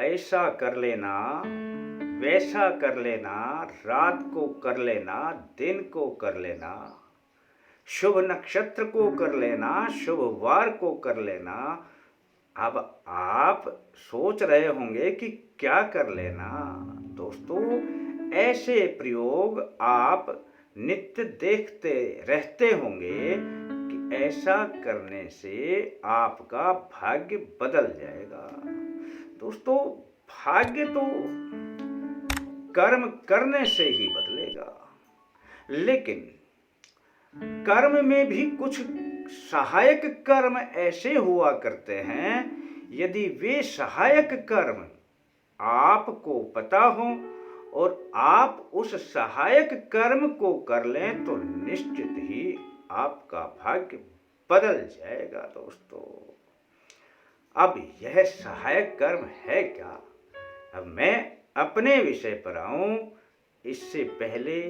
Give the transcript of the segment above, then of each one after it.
ऐसा कर लेना, वैसा कर लेना, रात को कर लेना, दिन को कर लेना, शुभ नक्षत्र को कर लेना, शुभ वार को कर लेना। अब आप सोच रहे होंगे कि क्या कर लेना। दोस्तों, ऐसे प्रयोग आप नित्य देखते रहते होंगे कि ऐसा करने से आपका भाग्य बदल जाएगा। दोस्तों, भाग्य तो कर्म करने से ही बदलेगा, लेकिन कर्म में भी कुछ सहायक कर्म ऐसे हुआ करते हैं, यदि वे सहायक कर्म आपको पता हो और आप उस सहायक कर्म को कर लें तो निश्चित ही आपका भाग्य बदल जाएगा। दोस्तों, अब यह सहायक कर्म है क्या? अब मैं अपने विषय पर आऊं, इससे पहले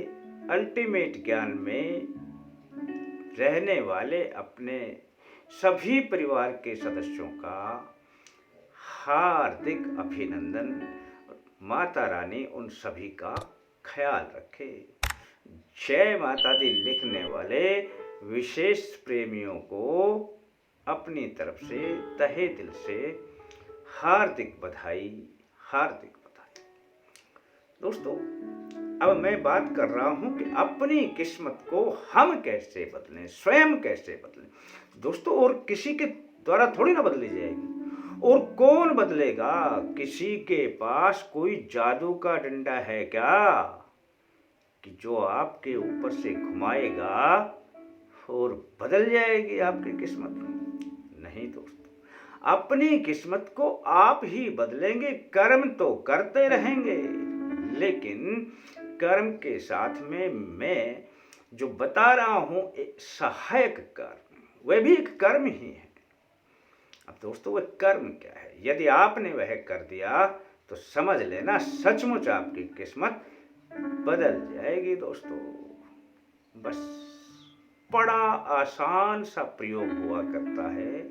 अल्टीमेट ज्ञान में रहने वाले अपने सभी परिवार के सदस्यों का हार्दिक अभिनंदन। माता रानी उन सभी का ख्याल रखे। जय माता दी लिखने वाले विशेष प्रेमियों को अपनी तरफ से तहे दिल से हार्दिक बधाई, हार्दिक बधाई। दोस्तों, अब मैं बात कर रहा हूं कि अपनी किस्मत को हम कैसे बदलें, स्वयं कैसे बदलें। दोस्तों, और किसी के द्वारा थोड़ी ना बदली जाएगी। और कौन बदलेगा? किसी के पास कोई जादू का डंडा है क्या कि जो आपके ऊपर से घुमाएगा और बदल जाएगी आपकी किस्मत? नहीं दोस्तों, अपनी किस्मत को आप ही बदलेंगे। कर्म तो करते रहेंगे, लेकिन कर्म के साथ में मैं जो बता रहा हूं एक सहायक कर्म, वह भी एक कर्म ही है। अब दोस्तों, वह कर्म क्या है? यदि आपने वह कर दिया तो समझ लेना सचमुच आपकी किस्मत बदल जाएगी। दोस्तों, बस बड़ा आसान सा प्रयोग हुआ करता है।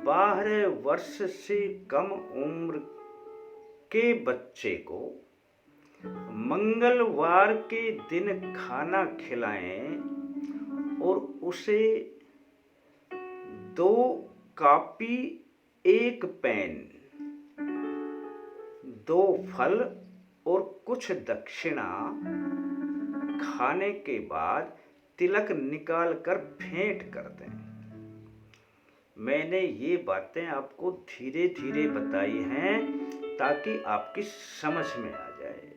12 वर्ष से कम उम्र के बच्चे को मंगलवार के दिन खाना खिलाएं और उसे 2 कॉपी, 1 पेन, 2 फल और कुछ दक्षिणा खाने के बाद तिलक निकाल कर भेंट कर दें। मैंने ये बातें आपको धीरे धीरे बताई हैं ताकि आपकी समझ में आ जाए।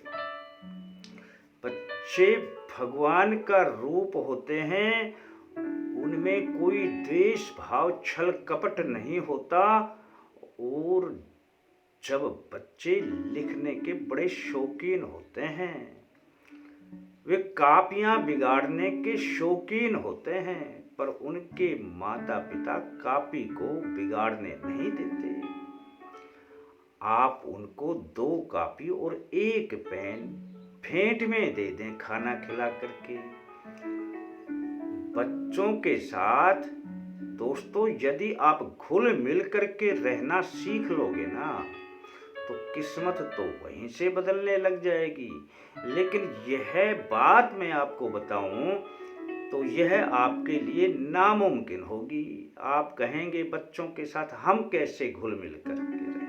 बच्चे भगवान का रूप होते हैं, उनमें कोई द्वेष भाव, छल कपट नहीं होता। और जब बच्चे लिखने के बड़े शौकीन होते हैं, वे कापियां बिगाड़ने के शौकीन होते हैं, पर उनके माता पिता कापी को बिगाड़ने नहीं देते। आप उनको 2 कापी और 1 पेन भेंट में दे दें खाना खिला करके। बच्चों के साथ दोस्तों, यदि आप घुल मिल करके रहना सीख लोगे ना, तो किस्मत तो वहीं से बदलने लग जाएगी। लेकिन यह बात मैं आपको बताऊं तो यह आपके लिए नामुमकिन होगी। आप कहेंगे बच्चों के साथ हम कैसे घुल मिल करके रहें?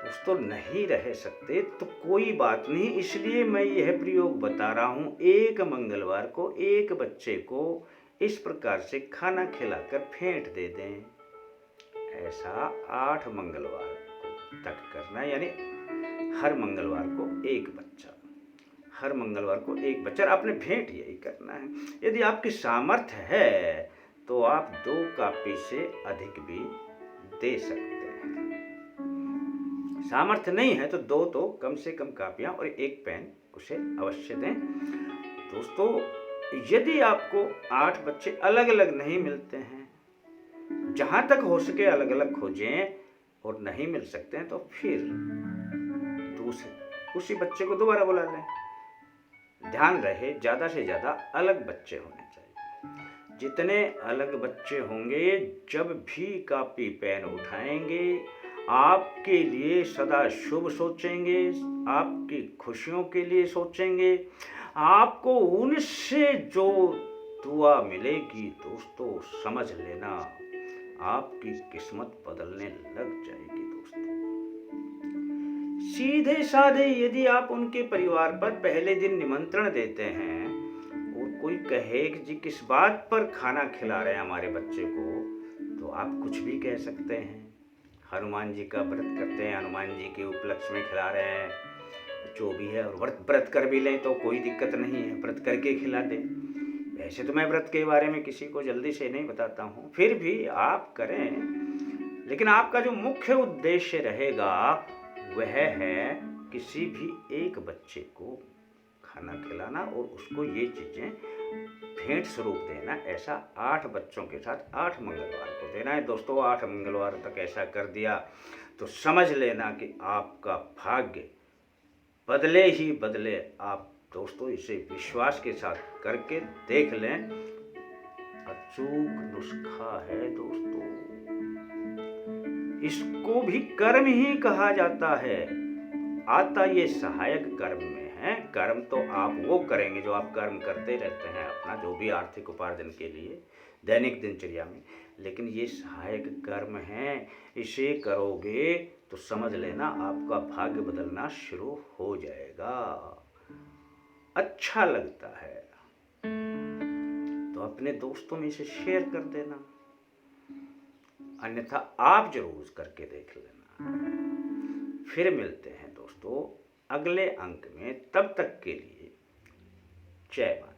दोस्तों, नहीं रह सकते तो कोई बात नहीं, इसलिए मैं यह प्रयोग बता रहा हूं। एक मंगलवार को एक बच्चे को इस प्रकार से खाना खिलाकर भेंट दे दें। ऐसा 8 मंगलवार तक करना, यानी हर मंगलवार को एक बच्चा, हर मंगलवार को एक बच्चा। आपने भेंट यही करना है। यदि आपकी सामर्थ्य है तो आप 2 कापी से अधिक भी दे सकते हैं। सामर्थ्य नहीं है तो 2 तो कम से कम कापियां और 1 पेन उसे अवश्य दें। दोस्तों, यदि आपको 8 बच्चे अलग अलग नहीं मिलते हैं, जहां तक हो सके अलग अलग खोजें, और नहीं मिल सकते हैं तो फिर उसी बच्चे को दोबारा बुला लें। ध्यान रहे, ज्यादा से ज्यादा अलग बच्चे होने चाहिए। जितने अलग बच्चे होंगे, जब भी कॉपी पेन उठाएंगे, आपके लिए सदा शुभ सोचेंगे, आपकी खुशियों के लिए सोचेंगे, आपको उनसे जो दुआ मिलेगी दोस्तों, समझ लेना आपकी किस्मत बदलने लग जाएगी दोस्तों। सीधे साधे यदि आप उनके परिवार पर पहले दिन निमंत्रण देते हैं और कोई कहे कि जी किस बात पर खाना खिला रहे हैं हमारे बच्चे को, तो आप कुछ भी कह सकते हैं। हनुमान जी का व्रत करते हैं, हनुमान जी के उपलक्ष्य में खिला रहे हैं, जो भी है। और व्रत कर भी लें तो कोई दिक्कत नहीं है, व्रत करके खिला दें। वैसे तो मैं व्रत के बारे में किसी को जल्दी से नहीं बताता हूँ, फिर भी आप करें। लेकिन आपका जो मुख्य उद्देश्य रहेगा वह है किसी भी एक बच्चे को खाना खिलाना और उसको ये चीज़ें भेंट स्वरूप देना। ऐसा 8 बच्चों के साथ 8 मंगलवार को देना है दोस्तों। 8 मंगलवार तक ऐसा कर दिया तो समझ लेना कि आपका भाग्य बदले ही बदले। आप दोस्तों इसे विश्वास के साथ करके देख लें, अचूक नुस्खा है दोस्तों। इसको भी कर्म ही कहा जाता है। आता ये सहायक कर्म में है। कर्म तो आप वो करेंगे जो आप कर्म करते रहते हैं अपना, जो भी आर्थिक उपार्जन के लिए दैनिक दिनचर्या में, लेकिन ये सहायक कर्म है। इसे करोगे तो समझ लेना आपका भाग्य बदलना शुरू हो जाएगा। अच्छा लगता है तो अपने दोस्तों में इसे शेयर कर देना, अन्यथा आप जरूर करके देख लेना। फिर मिलते हैं दोस्तों अगले अंक में, तब तक के लिए जय माता।